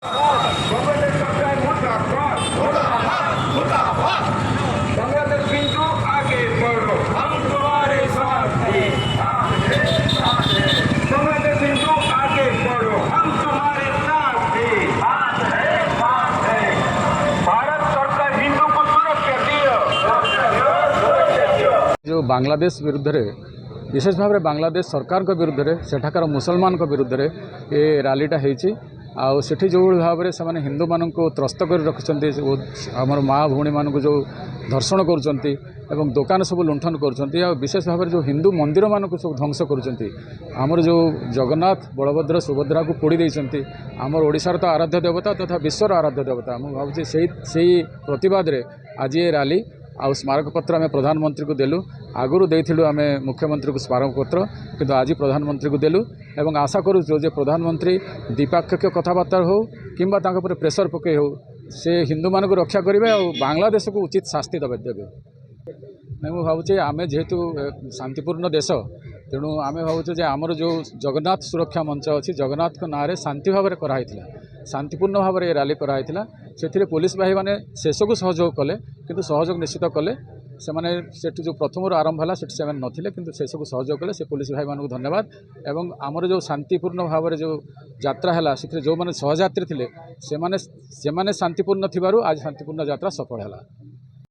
বাংলাদেশ সরকার মুর্দাবাদ, মুর্দাবাদ। বাংলাদেশ কিন্তু আগে बढ़ो, हम तुम्हारे साथ हैं। बांग्लादेश কিন্তু आगे बढ़ो, हम तुम्हारे साथ हैं। भारत सरकार हिंदू को सुरक्षा दियो। जो बांग्लादेश विरुद्ध रे विशेष भाव में बांग्लादेश सरकार को विरुद्ध रे सेठाकार मुसलमान को विरुद्ध रे ये रैलीटा होती आठी जो भाव में से हिंदू मान को त्रस्त कर रखिंट आमर माँ भौणी मान जो धर्षण करुँच दुकान सब लुंठन करुँच विशेष भाव में जो हिंदू मंदिर मान सब ध्वंस करुँचर जो जगन्नाथ बलभद्र सुभद्रा को पोड़ी देते आमर ओडिशार तो आराध्य देवता तथा विश्वर आराध्य देवता मुझे भावुँ से प्रतिवाद रे आज ये रैली आ स्मारक पत्र आम प्रधानमंत्री को देलु आगुरी देलु आम मुख्यमंत्री को स्मारक पत्र किंतु आज प्रधानमंत्री को देलु एवं आशा करूँ जे प्रधानमंत्री द्विपाक्षिक कथबार्ता हो किंबा तांका पर प्रेसर पकई हो से हिंदू मान को रक्षा करेंगे और बांग्लादेश को उचित शास्ति देवे मुझे भावुँ आम जेहेतु शांतिपूर्ण देश तेणु आम भावुँ आमर जो जगन्नाथ सुरक्षा मंच अच्छी जगन्नाथ नाँ में शांति भाव में कराई शांतिपूर्ण भाव में रैली कराई से पुलिस भाई मैंने शेष को सहयोग कले किंतु सहयोग निश्चित कले से मैंने जो प्रथम आरंभ है से नथिले किंतु शेष को सहयोग कले से पुलिस भाई मानक धन्यवाद एवं आमर जो शांतिपूर्ण भाव में जो यात्रा है से जो मैंने सहयात्री थे से शांतिपूर्ण थी आज शांतिपूर्ण यात्रा सफल है।